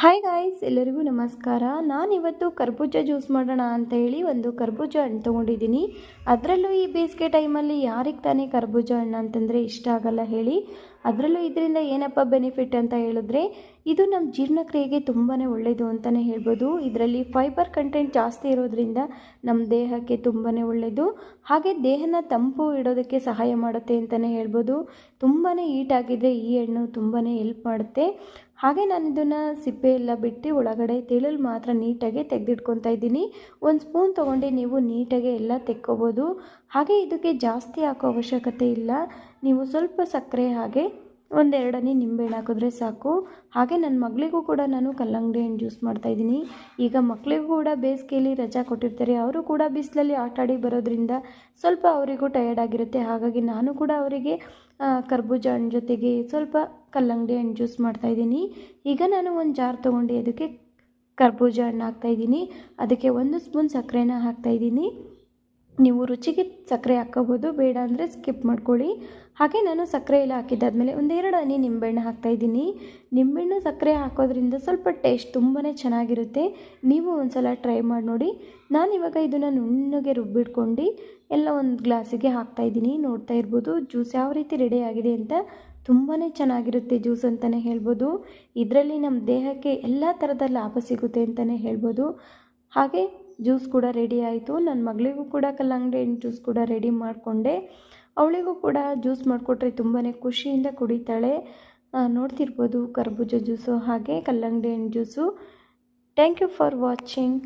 Hi guys, ಎಲ್ಲರಿಗೂ ನಮಸ್ಕಾರ. ನಾನಿವತ್ತು ಕರ್ಬೂಜ ಜ್ಯೂಸ್ ಮಾಡೋಣ ಅಂತ ಹೇಳಿ ಒಂದು ಕರ್ಬೂಜ ಹಣ್ಣು ತೊಗೊಂಡಿದ್ದೀನಿ. ಅದರಲ್ಲೂ ಈ ಬೇಸಿಗೆ ಟೈಮಲ್ಲಿ ಯಾರಿಗೆ ತಾನೇ ಕರ್ಬೂಜ ಹಣ್ಣು ಅಂತಂದರೆ ಇಷ್ಟ ಆಗಲ್ಲ ಹೇಳಿ. ಅದರಲ್ಲೂ ಇದರಿಂದ ಏನಪ್ಪ ಬೆನಿಫಿಟ್ ಅಂತ ಹೇಳಿದ್ರೆ, ಇದು ನಮ್ಮ ಜೀರ್ಣಕ್ರಿಯೆಗೆ ತುಂಬಾ ಒಳ್ಳೆಯದು ಅಂತಲೇ ಹೇಳ್ಬೋದು. ಇದರಲ್ಲಿ ಫೈಬರ್ ಕಂಟೆಂಟ್ ಜಾಸ್ತಿ ಇರೋದ್ರಿಂದ ನಮ್ಮ ದೇಹಕ್ಕೆ ತುಂಬಾ ಒಳ್ಳೆಯದು. ಹಾಗೆ ದೇಹನ ತಂಪು ಇಡೋದಕ್ಕೆ ಸಹಾಯ ಮಾಡುತ್ತೆ ಅಂತಲೇ ಹೇಳ್ಬೋದು. ತುಂಬಾ ಹೀಟ್ ಆಗಿದ್ದರೆ ಈ ಹಣ್ಣು ತುಂಬಾ ಹೆಲ್ಪ್ ಮಾಡುತ್ತೆ. ಹಾಗೆ ನಾನು ಇದನ್ನು ಸಿಪ್ಪೆ ಎಲ್ಲ ಬಿಟ್ಟು ಒಳಗಡೆ ತಿಳಲು ಮಾತ್ರ ನೀಟಾಗಿ ತೆಗೆದಿಟ್ಕೊತಾ ಇದ್ದೀನಿ. ಒಂದು ಸ್ಪೂನ್ ತೊಗೊಂಡು ನೀವು ನೀಟಾಗಿ ಎಲ್ಲ ತೆಕ್ಕೋಬೋದು. ಹಾಗೆ ಇದಕ್ಕೆ ಜಾಸ್ತಿ ಹಾಕೋ ಅವಶ್ಯಕತೆ ಇಲ್ಲ. ನೀವು ಸ್ವಲ್ಪ ಸಕ್ಕರೆ ಹಾಗೆ ಒಂದೆರಡು ಹನಿ ನಿಂಬೆಹಣ್ಣು ಹಾಕಿದ್ರೆ ಸಾಕು. ಹಾಗೆ ನನ್ನ ಮಗಳಿಗೂ ಕೂಡ ನಾನು ಕಲ್ಲಂಗಡಿ ಹಣ್ಣು ಜ್ಯೂಸ್ ಮಾಡ್ತಾಯಿದ್ದೀನಿ. ಈಗ ಮಕ್ಕಳಿಗೂ ಕೂಡ ಬೇಸಿಗೆಯಲ್ಲಿ ರಜಾ ಕೊಟ್ಟಿರ್ತಾರೆ. ಅವರು ಕೂಡ ಬಿಸಿಲಲ್ಲಿ ಆಟಾಡಿ ಬರೋದ್ರಿಂದ ಸ್ವಲ್ಪ ಅವರಿಗೂ ಟಯರ್ಡ್ ಆಗಿರುತ್ತೆ. ಹಾಗಾಗಿ ನಾನು ಕೂಡ ಅವರಿಗೆ ಕರ್ಬೂಜ ಹಣ್ಣು ಜೊತೆಗೆ ಸ್ವಲ್ಪ ಕಲ್ಲಂಗಡಿ ಹಣ್ಣು ಜ್ಯೂಸ್ ಮಾಡ್ತಾಯಿದ್ದೀನಿ. ಈಗ ನಾನು ಒಂದು ಜಾರ್ ತೊಗೊಂಡು ಅದಕ್ಕೆ ಕರ್ಬೂಜ ಹಣ್ಣು ಹಾಕ್ತಾಯಿದ್ದೀನಿ. ಅದಕ್ಕೆ 1 ಸ್ಪೂನ್ ಸಕ್ಕರೆನ ಹಾಕ್ತಾಯಿದ್ದೀನಿ. ನೀವು ರುಚಿಗೆ ಸಕ್ಕರೆ ಹಾಕ್ಕೋಬೋದು, ಬೇಡ ಅಂದರೆ ಸ್ಕಿಪ್ ಮಾಡ್ಕೊಳ್ಳಿ. ಹಾಗೆ ನಾನು ಸಕ್ಕರೆ ಎಲ್ಲ ಹಾಕಿದ್ದಾದಮೇಲೆ ಒಂದೆರಡು ಹನಿ ನಿಂಬೆಹಣ್ಣು ಹಾಕ್ತಾಯಿದ್ದೀನಿ. ನಿಂಬೆಹಣ್ಣು ಸಕ್ಕರೆ ಹಾಕೋದ್ರಿಂದ ಸ್ವಲ್ಪ ಟೇಸ್ಟ್ ತುಂಬಾ ಚೆನ್ನಾಗಿರುತ್ತೆ. ನೀವು ಒಂದು ಸಲ ಟ್ರೈ ಮಾಡಿ ನೋಡಿ. ನಾನಿವಾಗ ಇದನ್ನು ನುಣ್ಣಗೆ ರುಬ್ಬಿಟ್ಕೊಂಡು ಎಲ್ಲ ಒಂದು ಗ್ಲಾಸಿಗೆ ಹಾಕ್ತಾಯಿದ್ದೀನಿ. ನೋಡ್ತಾ ಇರ್ಬೋದು ಜ್ಯೂಸ್ ಯಾವ ರೀತಿ ರೆಡಿ ಆಗಿದೆ ಅಂತ. ತುಂಬಾ ಚೆನ್ನಾಗಿರುತ್ತೆ ಜ್ಯೂಸ್ ಅಂತಲೇ ಹೇಳ್ಬೋದು. ಇದರಲ್ಲಿ ನಮ್ಮ ದೇಹಕ್ಕೆ ಎಲ್ಲ ಥರದ ಲಾಭ ಸಿಗುತ್ತೆ ಅಂತಲೇ ಹೇಳ್ಬೋದು. ಹಾಗೆ ಜ್ಯೂಸ್ ಕೂಡ ರೆಡಿ ಆಯಿತು. ನನ್ನ ಮಗಳಿಗೂ ಕೂಡ ಕಲ್ಲಂಗಡಿ ಹಣ್ಣು ಜ್ಯೂಸ್ ಕೂಡ ರೆಡಿ ಮಾಡಿಕೊಂಡೆ. ಅವಳಿಗೂ ಕೂಡ ಜ್ಯೂಸ್ ಮಾಡಿಕೊಟ್ರೆ ತುಂಬಾ ಖುಷಿಯಿಂದ ಕುಡಿತಾಳೆ. ನೋಡ್ತಿರ್ಬೋದು ಕರ್ಬೂಜ ಜ್ಯೂಸು ಹಾಗೆ ಕಲ್ಲಂಗಡಿ ಹಣ್ಣು juice. Thank you for watching.